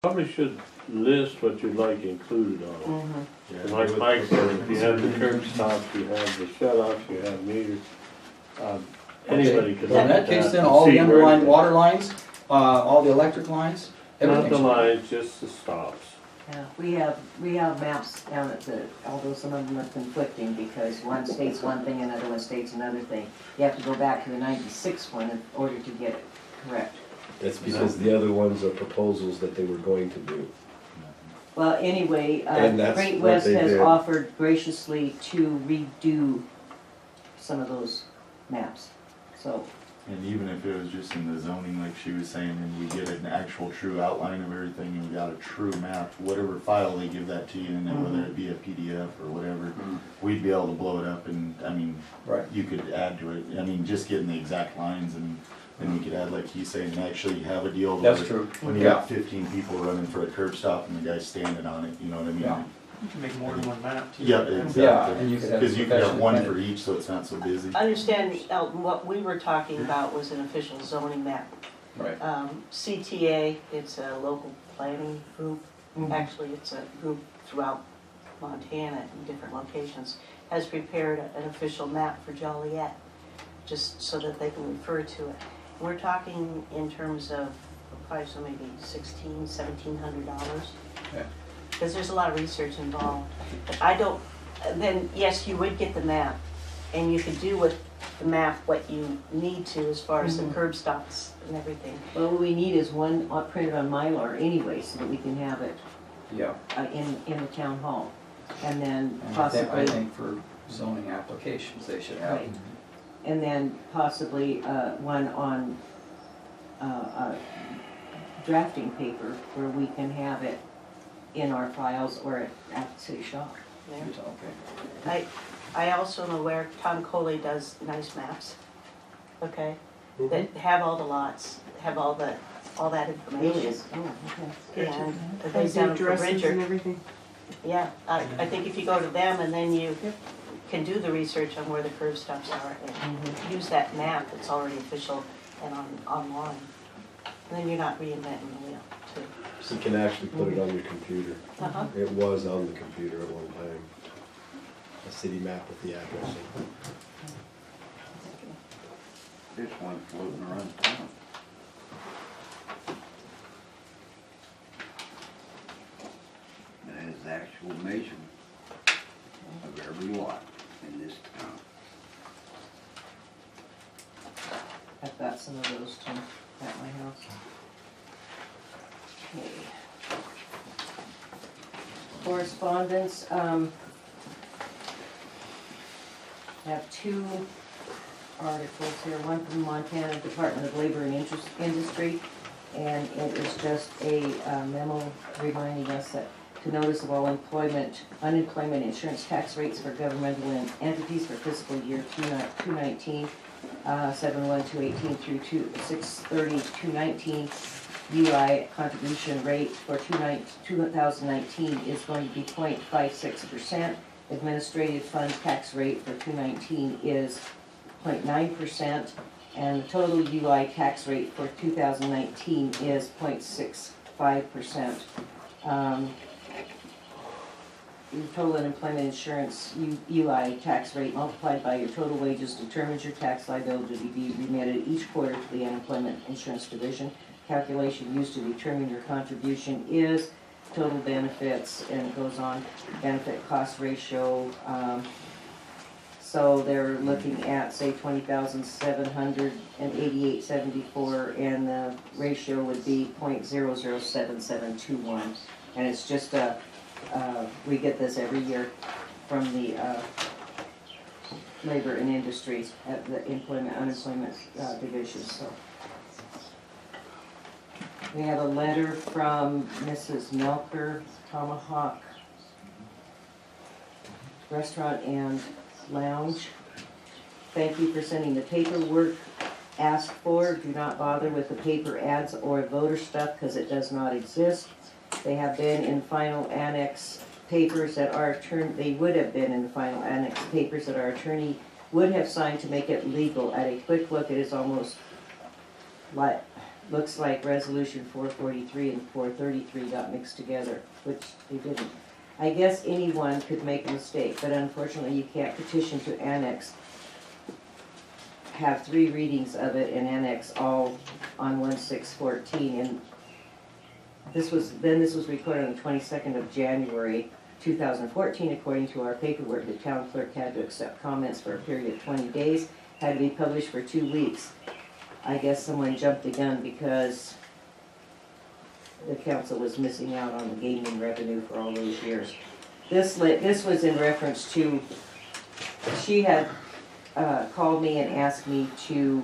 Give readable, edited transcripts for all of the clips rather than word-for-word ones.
Probably should list what you'd like included on it. Mm-hmm. And like Mike said, if you have the curb stops, you have the shut-offs, you have meters, anybody could look Well, in at that case, that then and all see the where underlying it- water lines, all the electric lines, Not everything's. the lines, just the stops. Yeah, we have maps down at the, although some of them are conflicting because one states one thing, another one states another thing. You have to go back to the 96 one in order to get it correct. That's because the other ones are proposals that they were going to do. Well, anyway, And that's Great what West they has did. offered graciously to redo some of those maps. So, And even if it was just in the zoning, like she was saying, and we get an actual true outline of everything, and we got a true map, whatever file they give that to you, and then whether it be a PDF or whatever, we'd be able to blow it up, and, I mean, Right. you could add to it, I mean, just getting the exact lines, and then we could add, like he's saying, and actually have a deal That's where true. when you got 15 people running for a curb stop and the guy's standing on it, you know what I mean? Yeah. You can make more than one map too. Yeah, Yeah, exactly. and you could have. Because you could have professional one planning. for each, so it's not so busy. Understand, Elton, what we were talking about was an official zoning map. Right. CTA, it's a local planning group, actually it's a group throughout Montana in different locations, has prepared an official map for Joliet, just so that they can refer to it. And we're talking in terms of probably so maybe $1,700. Yeah. Because there's a lot of research involved. But I don't, then yes, you would get the map, and you could do with the map what you need to as far as the curb stops and everything. well, what we need is one printed on Mylar anyway, so that we can have it Yeah. in the town hall. And then And possibly. I think for zoning applications, they should have. Right. And then possibly one on drafting paper where we can have it in our files or at the city shop. There. Okay. I also am aware Tom Coley does nice maps, okay? That have all the lots, have all that information. Oh, okay. And they down for Bridger. everything. Yeah, I think if you go to them and then you can do the research on where the curb stops are and use that map that's already official and online. And then you're not reinventing the wheel too. You can actually put it on your computer. Uh-huh. It was on the computer at one time. A city map with the address. There's one floating around town. That has the actual measurement of every lot in this town. I've got some of those too at my house. Okay. Correspondence, I have two articles here, one from Montana Department of Labor and Industry, and it is just a memo reminding us that to notice of all unemployment insurance tax rates for governmental entities for fiscal year 2019, 7/1/2018 through 6/30/2019. UI contribution rate for 2019 is going to be 0.56%. Administrative fund tax rate for 2019 is 0.9%, and the total UI tax rate for 2019 is 0.65%. Your total unemployment insurance UI tax rate multiplied by your total wages determines your tax liability to be remitted each quarter to the unemployment insurance division. Calculation used to determine your contribution is total benefits, and it goes on, benefit cost ratio. So they're looking at, say, 20,788.74, and the ratio would be 0.007721. And it's just we get this every year from the Labor and Industries at the unemployment division. So we have a letter from Mrs. Melker, Tomahawk Restaurant and Lounge. Thank you for sending the paperwork asked for. Do not bother with the paper ads or voter stuff because it does not exist. They have been in final annex papers that our attorney, they would have been in the final annex papers that our attorney would have signed to make it legal. At a quick look, it is almost like looks like resolution 443 and 433 got mixed together, which they didn't. I guess anyone could make a mistake, but unfortunately you can't petition to annex, have 3 readings of it and annex all on 1/6/14. And this was recorded on the 22nd of January 2014. According to our paperwork, the town clerk had to accept comments for a period of 20 days, had to be published for 2 weeks. I guess someone jumped the gun because the council was missing out on the gaming revenue for all those years. This was in reference to, she had called me and asked me to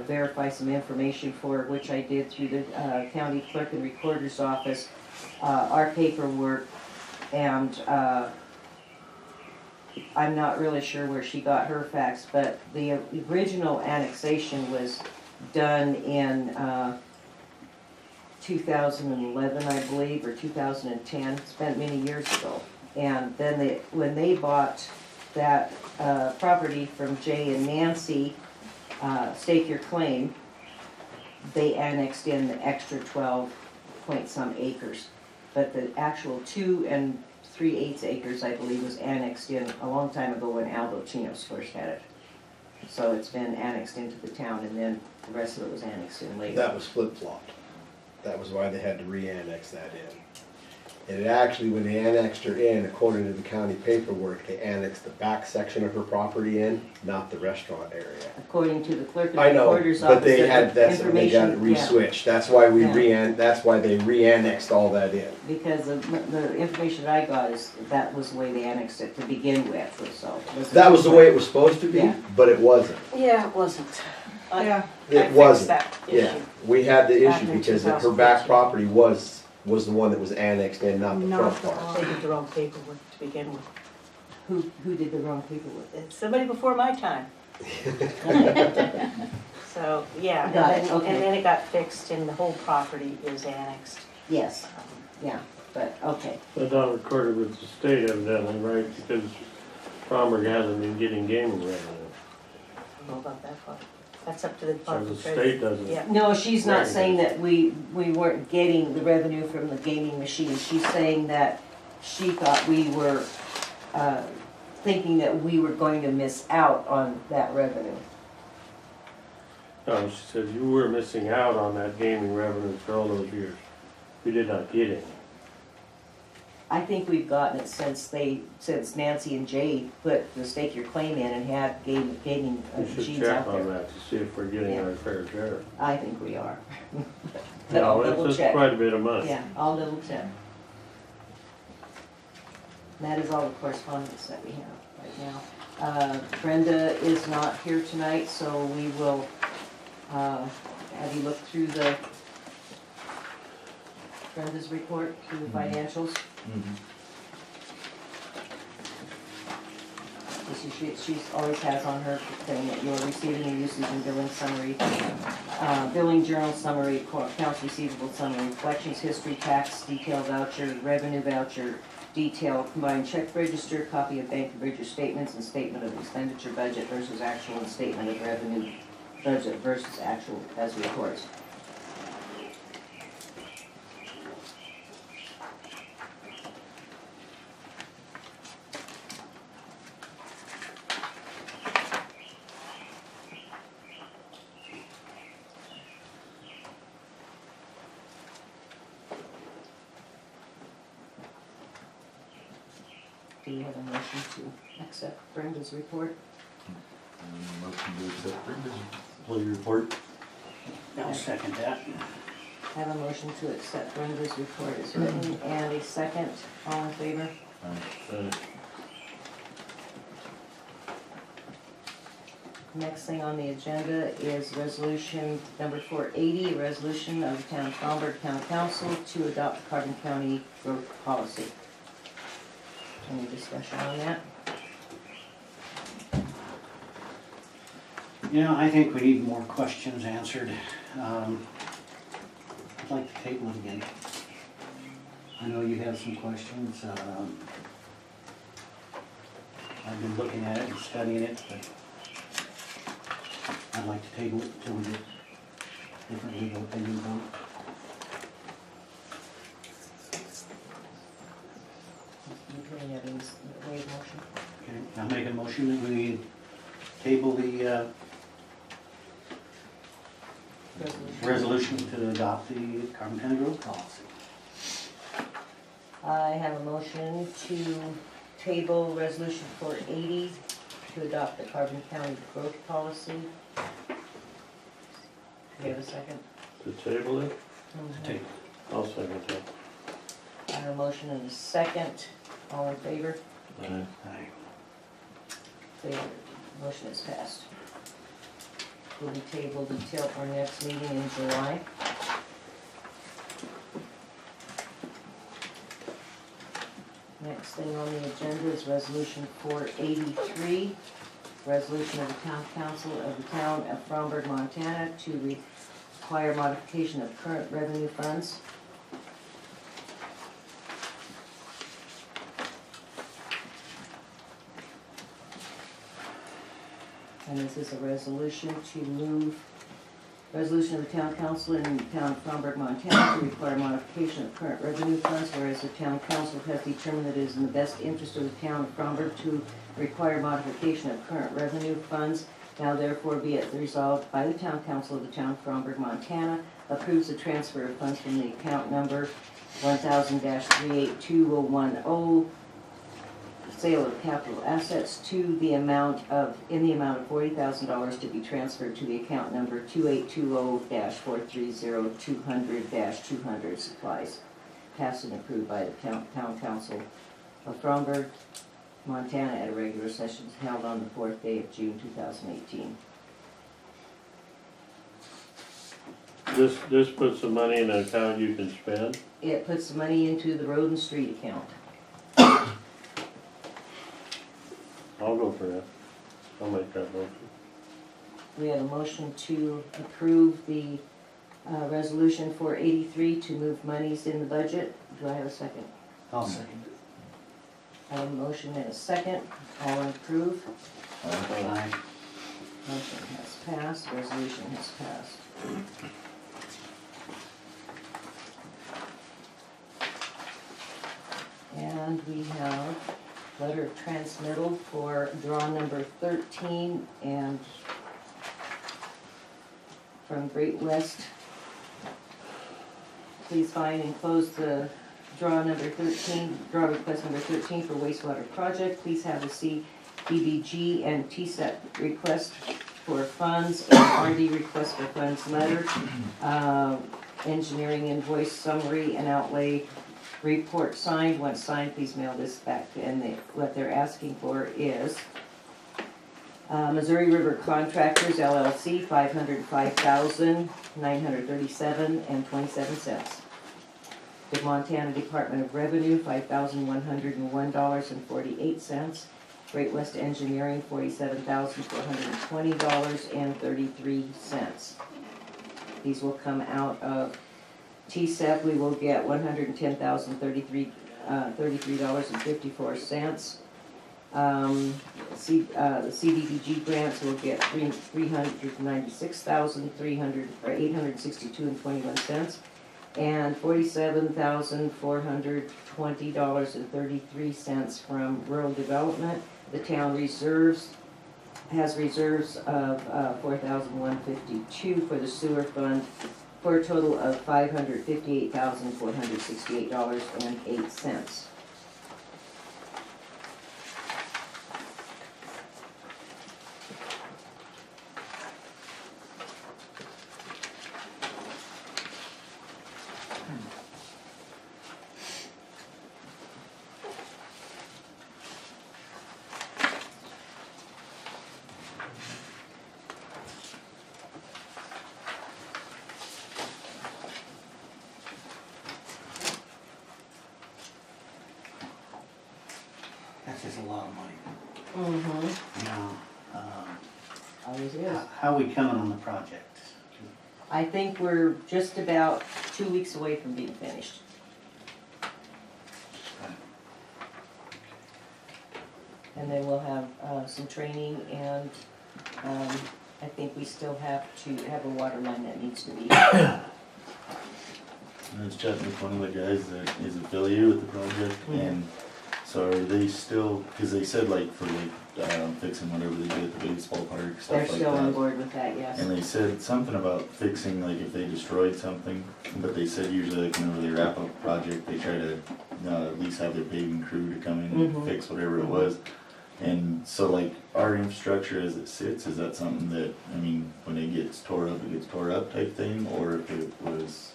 verify some information for her, which I did through the county clerk and recorder's office, our paperwork, and I'm not really sure where she got her facts, but the original annexation was done in 2011, I believe, or 2010, spent many years ago. And then when they bought that property from Jay and Nancy, Stake Your Claim, they annexed in the extra 12 point some acres. But the actual 2 3/8 acres, I believe, was annexed in a long time ago when Aldo Chinos first had it. So it's been annexed into the town, and then the rest of it was annexed in later. That was flip-flopped. That was why they had to re-annex that in. And it actually, when they annexed her in, according to the county paperwork, they annexed the back section of her property in, not the restaurant area. According to the clerk and I know, recorder's office. but they had, that's when they got it information- yeah, re-switched. That's why we Yeah. that's why they re-annexed all that in. Because the information I got is that was the way they annexed it to begin with, so. That was the way it was supposed to be, Yeah. but it wasn't. Yeah, it wasn't. Yeah. I It fixed wasn't. that Yeah, issue. we had the Back issue in because her 2014. back property was the one that was annexed in, not the Not front the part. They did the wrong paperwork to begin with. Who did the wrong paperwork? It's somebody before my time. So, yeah, and Got it, then, okay. and then it got fixed and the whole property is annexed. Yes, yeah, but, okay. But not recorded with the state evidently, right, because Palmer hasn't been getting gaming revenue. I don't know about that part. That's up to the So Department the of Treasury. state doesn't. Yeah. No, she's not Right. saying that we weren't getting the revenue from the gaming machine. She's saying that she thought we were, thinking that we were going to miss out on that revenue. No, she says you were missing out on that gaming revenue for all those years. We did not get any. I think we've gotten it since Nancy and Jay put the Stake Your Claim in and had gaming We should machines check out on there. that to see if we're getting Yeah. our fair share. I think we are. But I'll No, double it's check. quite a bit of money. Yeah, I'll double check. And that is all the correspondence that we have right now. Brenda is not here tonight, so we will have you look through Brenda's report, through the financials. She always has on her thing that you're receiving a usage and billing summary, billing journal summary, accounts receivable summary, collections history, tax detail voucher, revenue voucher, detail, combined check register, copy of bank and register statements, and statement of expenditure budget versus actual, and statement of revenue budget versus actual as reports. Do you have a motion to accept Brenda's report? Motion to accept Brenda's employee report. I'll second that. Have a motion to accept Brenda's report as written, and a second, all in favor? Next thing on the agenda is resolution number 480, a resolution of the town of Schaumburg Town Council to adopt Carbon County growth policy. Any discussion on that? Yeah, I think we need more questions answered. I'd like to table it again. I know you have some questions. I've been looking at it and studying it, but I'd like to table it until we get different legal opinions on it. You can have these, waive motion. Okay, I'll make a motion that we table the resolution to adopt the Carbon County Road policy. I have a motion to table resolution 480 to adopt the Carbon County growth policy. Do we have a second? To table it, Table. I'll second that. I have a motion and a second. All in favor? Aye. Aye. Favor. Motion is passed. Will be tabled until our next meeting in July. Next thing on the agenda is resolution 483, resolution of the town council of the town of Fromberg, Montana to require modification of current revenue funds. And this is a resolution to move, resolution of the town council in the town of Fromberg, Montana to require modification of current revenue funds, whereas the town council has determined that it is in the best interest of the town of Fromberg to require modification of current revenue funds. Now therefore be it resolved by the town council of the town of Fromberg, Montana, approves the transfer of funds from the account number 1000-382010, sale of capital assets to the amount of, in the amount of $40,000 to be transferred to the account number 2820-430-200-200 supplies, passed and approved by the town council of Fromberg, Montana at a regular session held on the 4th day of June 2018. This puts the money in an account you can spend. It puts the money into the road and street account. I'll go for that. I'll make that motion. We have a motion to approve the resolution 483 to move monies in the budget. Do I have a second? I'll second it. I have a motion and a second. All approve. Aye. Motion has passed, resolution has passed. And we have letter of transmittal for draw number 13 and from Great West. Please find and close the draw number 13, draw request number 13 for wastewater project. Please have the CDBG and TSEP request for funds and RD request for funds letter, engineering invoice summary and outlay report signed. Once signed, please mail this back. And what they're asking for is Missouri River Contractors LLC, $505,937.27. The Montana Department of Revenue, $5,101.48. Great West Engineering, $47,420.33. These will come out of TSEP. We will get $110,033.54. The CDBG grants will get $396,862.21, and $47,420.33 from rural development. The town has reserves of $4,152 for the sewer fund, for a total of $558,468.08. That's just a lot of money. Mm-hmm. Now, Always is. how are we coming on the project? I think we're just about 2 weeks away from being finished. And then we'll have some training and I think we still have to have a water line that needs to be. I was chatting with one of the guys that is affiliated with the project, and so are they still, cause they said like for like, fixing whatever they did at the baseball park, They're stuff like still on that. board with that, yes. And they said something about fixing, like if they destroyed something, but they said usually like whenever they wrap up a project, they try to at least have their paving crew to come in and Mhm. fix whatever it was. And so like our infrastructure as it sits, is that something that, I mean, when it gets tore up, it gets tore up type thing? Or if it was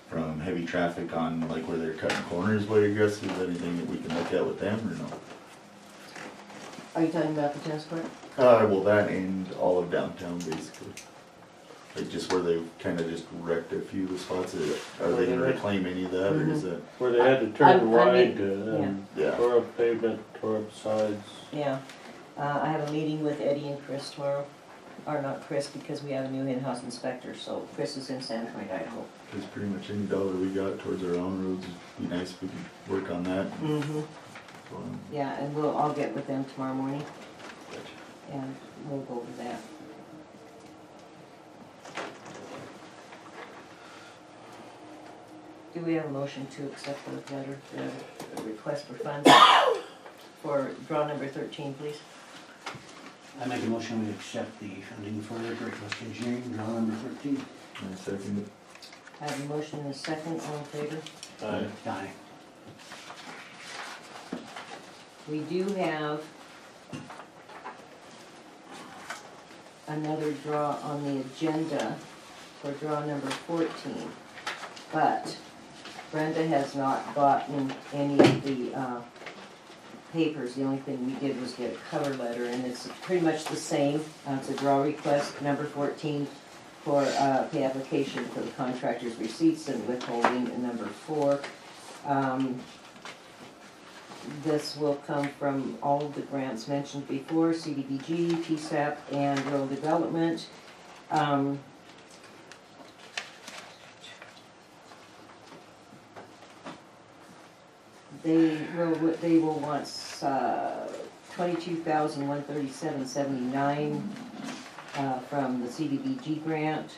from heavy traffic on like where they're cutting corners way aggressive, is that anything that we can look at with them or no? Are you talking about the tennis court? Well, that and all of downtown basically. Like just where they kinda just wrecked a few of the spots, are they gonna reclaim any of that, or is that? Where they had to turn I wide, mean, and Yeah. tore up pavement, tore up sides. Yeah. I have a meeting with Eddie and Chris tomorrow. Or not Chris, because we have a new in-house inspector, so Chris is in Sandpoint, Idaho. Cause pretty much any dollar we got towards our own roads, it'd be nice if we could work on that. Mm-hmm. Yeah, and I'll get with them tomorrow morning and we'll go over that. Do we have a motion to accept the letter, the request for funds for draw number 13, please? I make a motion we accept the funding for Great West Engineering, draw number 13. And second, I have a motion and a second, all in favor? Aye. Aye. We do have another draw on the agenda for draw number 14, but Brenda has not gotten any of the papers. The only thing we did was get a cover letter, and it's pretty much the same. It's a draw request, number 14, for the application for the contractor's receipts and withholding, and number 4. This will come from all of the grants mentioned before, CDBG, PSAP, and rural development. They will want $22,137.79 from the CDBG grant,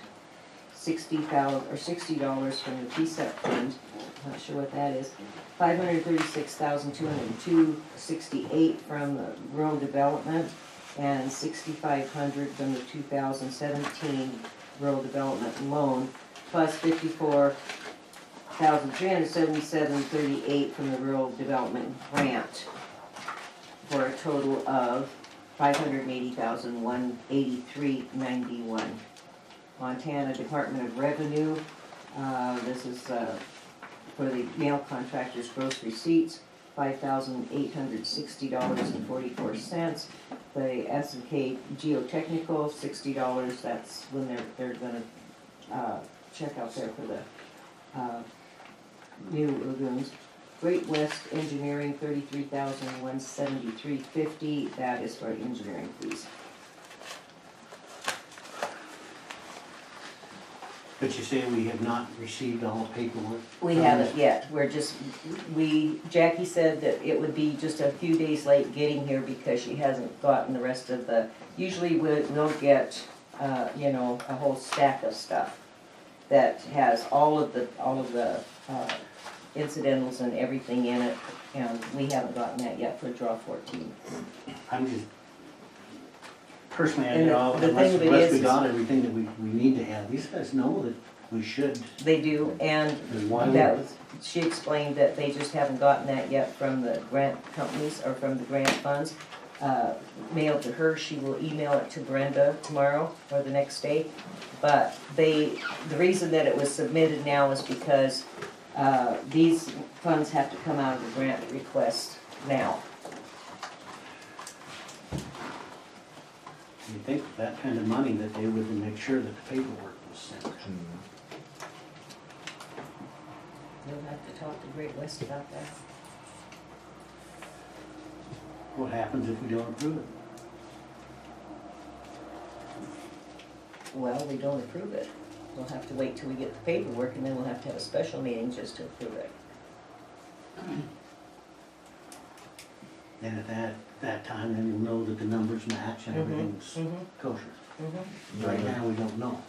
$60 from the PSAP fund, not sure what that is, $536,202.68 from the rural development, and $6,500 from the 2017 rural development loan, plus $54,377.38 from the rural development grant, for a total of $580,183.91. Montana Department of Revenue, this is for the mail contractor's gross receipts, $5,860.44. The S&K Geotechnical, $60, that's when they're gonna check out there for the new lagoons. Great West Engineering, $33,173.50, that is for engineering fees. But you say we have not received all the paperwork? We haven't yet, Jackie said that it would be just a few days late getting here because she hasn't gotten the rest of the, usually we'll get, a whole stack of stuff that has all of the incidentals and everything in it, and we haven't gotten that yet for draw 14. I'm just, personally, And unless the thing of it unless we is- got everything that we need to have, these guys know that we should. They do, and Then why that would, was, she explained that they just haven't gotten that yet from the grant companies or from the grant funds. Mailed to her, she will email it to Brenda tomorrow or the next day. But the reason that it was submitted now is because these funds have to come out of the grant request now. you think with that kind of money that they would make sure that the paperwork was sent? You'll have to talk to Great West about that. What happens if we don't approve it? Well, we don't approve it. We'll have to wait till we get the paperwork, and then we'll have to have a special meeting just to approve it. Then at that time, then you'll know that the numbers match and everything's kosher. Mhm. Right now, we don't know.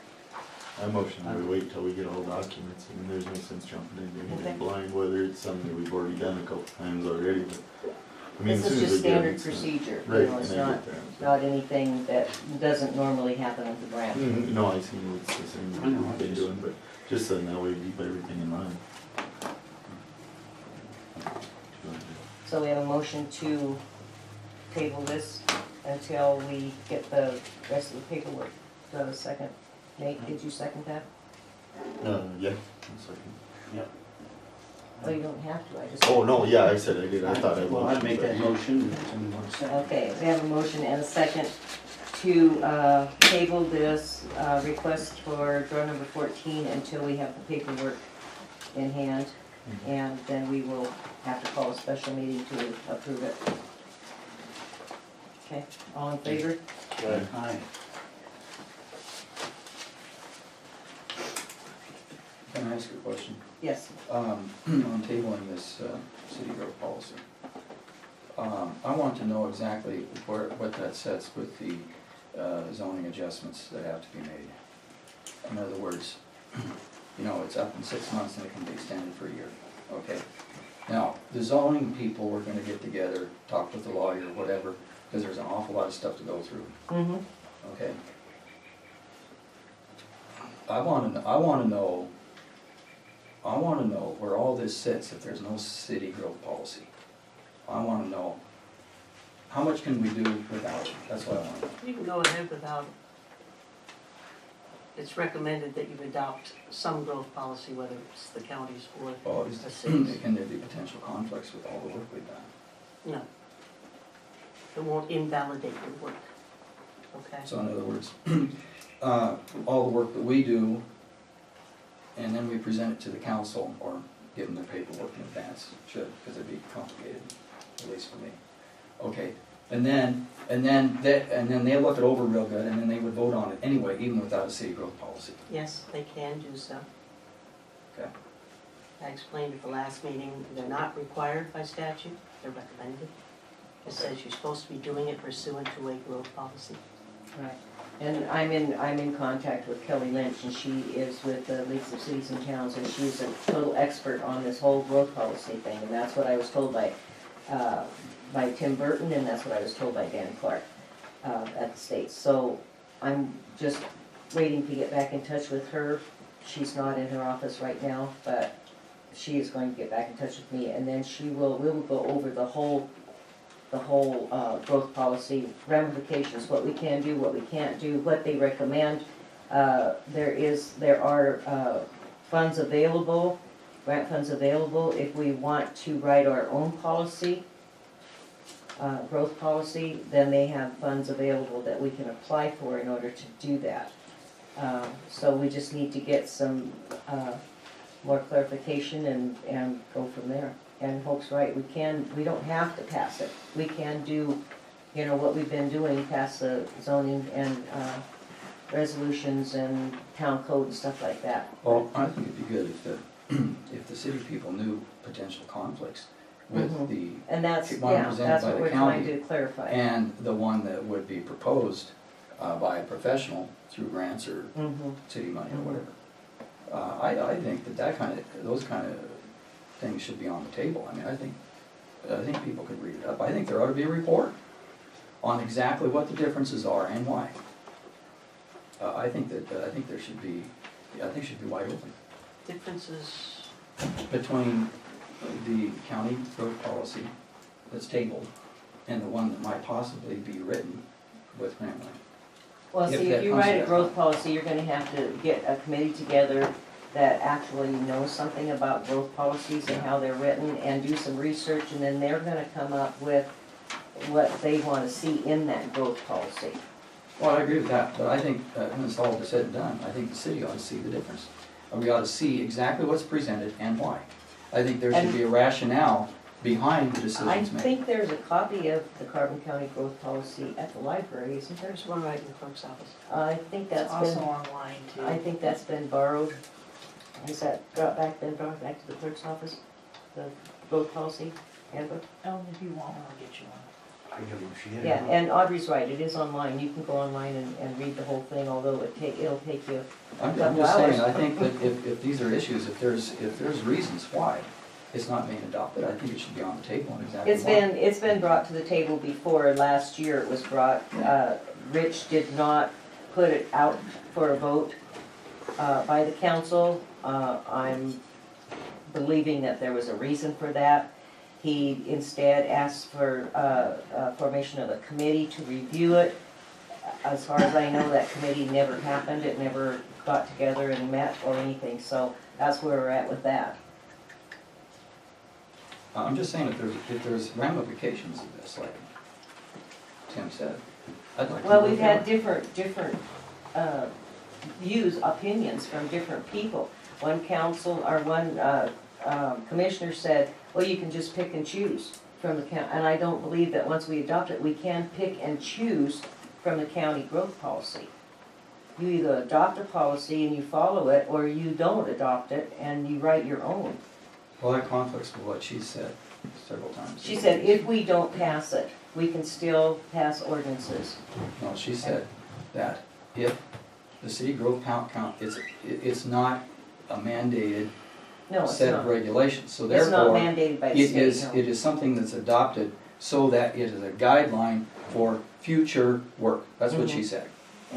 I motion that we wait till we get all documents, I mean, there's no sense jumping into Okay. anything blind, whether it's something that we've already done a couple times already, but. I mean, This as is soon as just we get it, standard it's not- procedure, you Right, know, it's and I not, get that, so. not anything that doesn't normally happen at the branch. No, I see, it's the same I thing know, we've been just- doing, but just so that way we keep everything in line. So we have a motion to table this until we get the rest of the paperwork. Do I have a second? Nate, did you second that? Yeah, one second. Oh, you don't have to, I just. Oh, no, yeah, I said I did, I thought I Well, I'd make that motioned, motion, if somebody wants to second. Okay, we have a motion and a second to table this request for drawer number 14 until we have the paperwork in hand. And then we will have to call a special meeting to approve it. Okay, all in favor? Right. Aye. Can I ask a question? Yes. On tabling this city growth policy, I want to know exactly what that sets with the zoning adjustments that have to be made. In other words, you know, it's up in 6 months and it can be extended for a year, okay? Now, the zoning people were gonna get together, talk with the lawyer, whatever, because there's an awful lot of stuff to go through, Mm-hmm. okay? I wanna know where all this sits if there's no city growth policy. I wanna know, how much can we do without it? That's what I want to know. You can go ahead without it. It's recommended that you adopt some growth policy, whether it's the county's or Well, the city's. can there be potential conflicts with all the work we've done? No. It won't invalidate your work, okay? So in other words, all the work that we do, and then we present it to the council, or give them the paperwork in advance, should, because it'd be complicated, at least for me. Okay, and then they look it over real good, and then they would vote on it anyway, even without a city growth policy. Yes, they can do so. Okay. I explained at the last meeting, they're not required by statute, they're recommended. It says you're supposed to be doing it pursuant to a growth policy. Right. And I'm in contact with Kelly Lynch, and she is with the Leagues of Cities and Towns, and she's a total expert on this whole growth policy thing, and that's what I was told by Tim Burton, and that's what I was told by Dan Clark at the state. So I'm just waiting to get back in touch with her. She's not in her office right now, but she is going to get back in touch with me, and then we will go over the whole growth policy ramifications, what we can do, what we can't do, what they recommend. There are funds available, grant funds available if we want to write our own policy, growth policy, then they have funds available that we can apply for in order to do that. So we just need to get some more clarification and go from there. And Hope's right, we don't have to pass it. We can do, what we've been doing, pass the zoning and resolutions and town code and stuff like that. Well, I think it'd be good if the city people knew potential conflicts with Mhm. the And that's one presented that's by what the we're trying county to clarify. and the one that would be proposed by a professional through grants or Mhm. city money or Mhm. whatever. I think those kind of things should be on the table. I mean, I think people could read it up. I think there ought to be a report on exactly what the differences are and why. I think there should be wide open Differences, between the county growth policy that's tabled and the one that might possibly be written with grant money. Well, If see, that if you comes to write a that growth point. policy, you're gonna have to get a committee together that actually knows something about growth policies and how they're written, and do some research, and then they're gonna come up with what they wanna see in that growth policy. Well, I agree with that, but I think, when it's all said and done, I think the city ought to see the difference. And we ought to see exactly what's presented and why. I think there should be a rationale behind the I decisions made. think there's a copy of the Carbon County growth policy at the library, isn't there? there's one right in the clerk's office. I think It's that's also been, online too. I think that's been borrowed. Has that been brought back to the clerk's office, the growth policy handbook? Oh, if you want one, I'll get you one. I don't know if she did. or Yeah, not. and Audrey's right, it is online, you can go online and read the whole thing, although it'll take you I'm couple just saying, hours. I think that if these are issues, if there's reasons why it's not being adopted, I think it should be on the table and exactly why. It's been brought to the table before, last year it was brought, Rich did not put it out for a vote, by the council. I'm believing that there was a reason for that. He instead asked for, formation of a committee to review it. As far as I know, that committee never happened, it never got together and met or anything, so that's where we're at with that. I'm just saying, if there's ramifications of this, like Tim said, I'd like to. Well, know we've what had they are. different views, opinions from different people. One council, or one commissioner said, well, you can just pick and choose from the county. And I don't believe that once we adopt it, we can pick and choose from the county growth policy. You either adopt a policy and you follow it, or you don't adopt it and you write your own. Well, that conflicts with what she said several times. She said, if we don't pass it, we can still pass ordinances. No, she said that if the city growth count, it's not a mandated No, it's set of not. regulations, so It's not therefore, mandated by the state, no. it is something that's adopted so that it is a guideline for future work. That's what she said.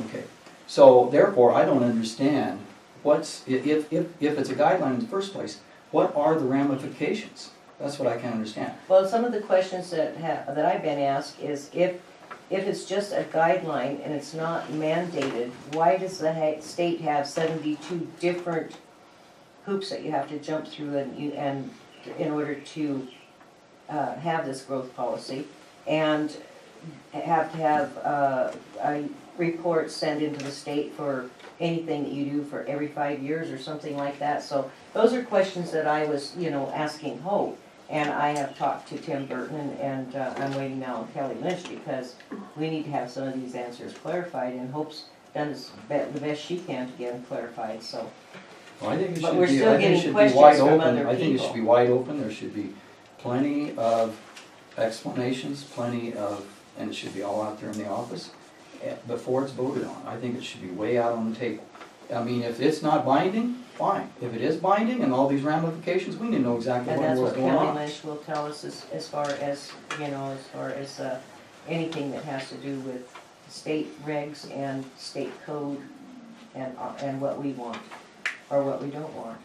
Okay. So therefore, I don't understand if it's a guideline in the first place, what are the ramifications? That's what I can't understand. Well, some of the questions that I've been asked is if it's just a guideline and it's not mandated, why does the state have 72 different hoops that you have to jump through and in order to have this growth policy, and have to have a report sent into the state for anything that you do for every 5 years or something like that? So those are questions that I was, asking Hope. And I have talked to Tim Burton and I'm waiting now on Kelly Lynch, because we need to have some of these answers clarified, and Hope's done the best she can to get them clarified, so. Well, I think it But should we're be, still I think it getting should be questions wide from open. other I think it should people. be wide open, there should be plenty of explanations, and it should be all out there in the office before it's voted on. I think it should be way out on the table. I mean, if it's not binding, fine. If it is binding and all these ramifications, we need to know exactly And what that's was what going Kelly on. Lynch will tell us as far as, anything that has to do with state regs and state code and what we want, or what we don't want.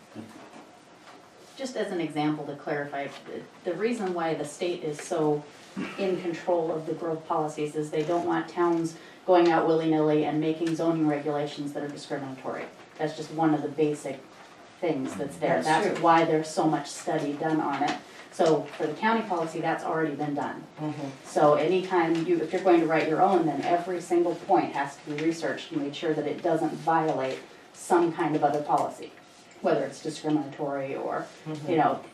Just as an example to clarify, the reason why the state is so in control of the growth policies is they don't want towns going out willy-nilly and making zoning regulations that are discriminatory. That's just one of the basic things that's there. That's That's true. why there's so much study done on it. So for the county policy, that's already been done. So anytime if you're going to write your own, then every single point has to be researched and made sure that it doesn't violate some kind of other policy, whether it's discriminatory or,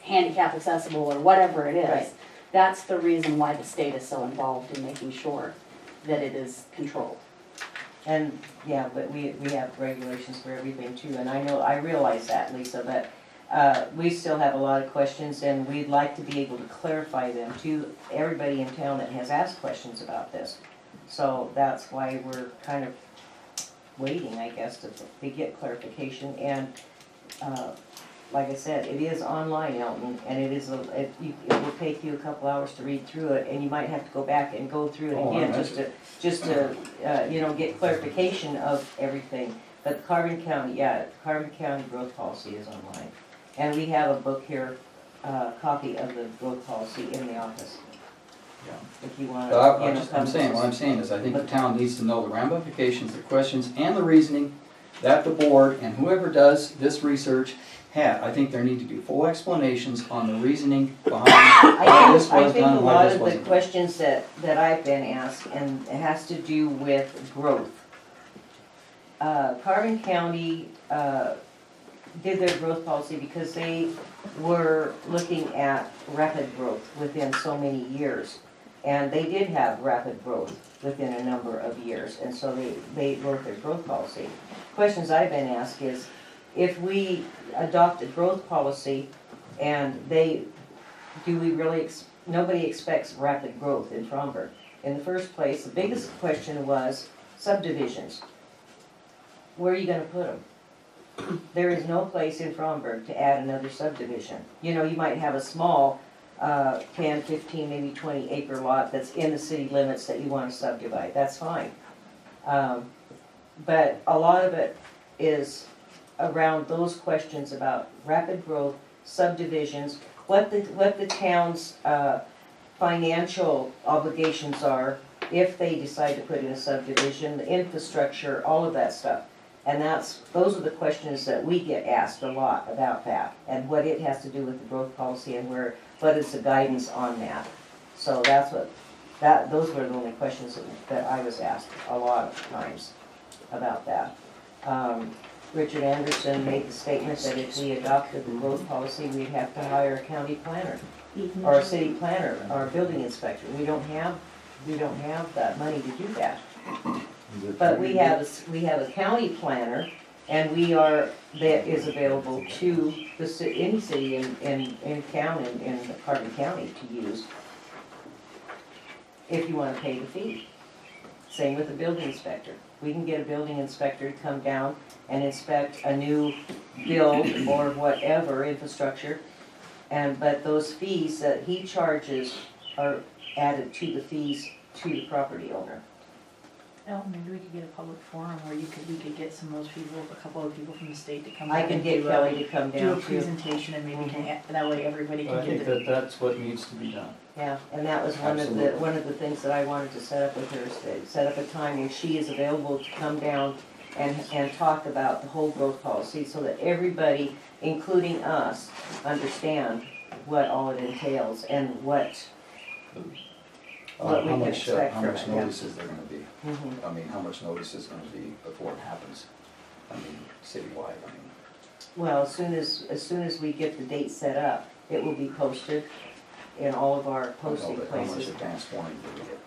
handicap accessible or whatever it is. Right. That's the reason why the state is so involved in making sure that it is controlled. And, yeah, but we have regulations for everything too, and I realize that, Lisa, but we still have a lot of questions, and we'd like to be able to clarify them to everybody in town that has asked questions about this. So that's why we're kind of waiting, I guess, to get clarification, and like I said, it is online, Elton, and it will take you a couple hours to read through it, and you might have to go back and go through it Oh, again, I just to get clarification of everything. But Carbon County growth policy is online, and we have a book here, copy of the growth policy in the office, Yeah. if you want But to. what I'm saying is I think the town needs to know the ramifications, the questions, and the reasoning that the board and whoever does this research have. I think there need to be full explanations on the reasoning behind why this I was think done, a why lot this of the wasn't done. questions that I've been asked, and it has to do with growth. Carbon County did their growth policy because they were looking at rapid growth within so many years. And they did have rapid growth within a number of years, and so they wrote their growth policy. Questions I've been asked is, if we adopt a growth policy and nobody expects rapid growth in Fromberg. in the first place, the biggest question was subdivisions. Where are you gonna put them? There is no place in Fromberg to add another subdivision. You know, you might have a small, 10, 15, maybe 20 acre lot that's in the city limits that you wanna subdivide, that's fine. But a lot of it is around those questions about rapid growth, subdivisions, what the town's financial obligations are if they decide to put in a subdivision, the infrastructure, all of that stuff. And those are the questions that we get asked a lot about that, and what it has to do with the growth policy and what is the guidance on that. So those were the only questions that I was asked a lot of times about that. Richard Anderson made the statement that if we adopted the growth policy, we'd have to hire a county planner, or a city planner, or a building inspector. We don't have that money to do that. But we have a county planner, and that is available to any city in town, in Carbon County to use, if you wanna pay the fee. Same with the building inspector. We can get a building inspector to come down and inspect a new build or whatever infrastructure, but those fees that he charges are added to the fees to the property owner. Oh, maybe we could get a public forum where we could get some of those people, a couple of people from the state to come. I down can and get do Kelly to come do a down too. presentation and maybe that way everybody But I can think get the. that's what needs to be done. Yeah, and that was one of the things that I wanted to set up with her, is to set up a time if she is available to come down and talk about the whole growth policy, so that everybody, including us, understand what all it entails and what we How can much, expect how from much it, yeah. notice is there gonna be? Mhm. I mean, how much notice is gonna be before it happens? I mean, citywide, I mean. Well, as soon as we get the date set up, it will be posted in all of our posting But how much places. advance warning do we get?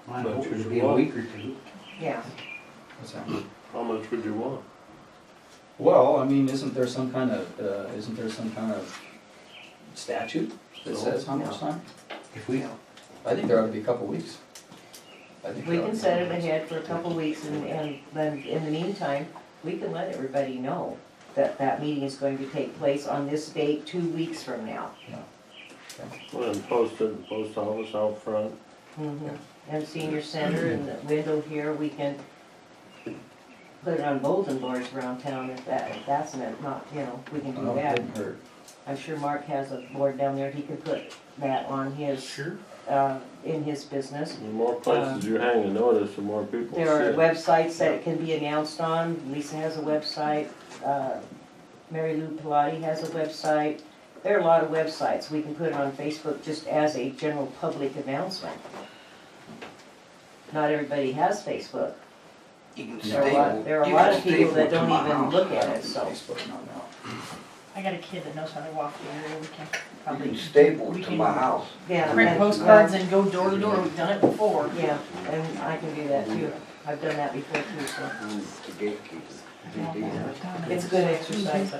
I But hope you it'll be a want- week or two. Yeah, What's that? How much would you want? Well, I mean, isn't there some kind of statute that says how much time? If we, I think there ought to be a couple weeks. I think we there ought can to be set a it couple ahead for a couple of weeks, and then in the meantime, we can let everybody know that that meeting is going to take place on this date 2 weeks from now. Well, and post it in the post office out front. And senior center and the window here, we can put it on bulletin boards around town if that's not, we can do Well, it that. didn't hurt. I'm sure Mark has a board down there, he can put that on his, in his business. The more places you hang a notice, the more people see There are it. websites that it can be announced on. Lisa has a website, Mary Lou Pilati has a website. There are a lot of websites. We can put it on Facebook just as a general public announcement. Not everybody has Facebook. You can There are a lot of people that don't even look at it, so. Facebook, not now. I got a kid that knows how to walk the area, we can You probably. can staple we it to can my house. Yeah. Print and- postcards and go door to door, we've done it before. Yeah, and I can do that too. I've done that before too, so. The gatekeeper. It's good exercise.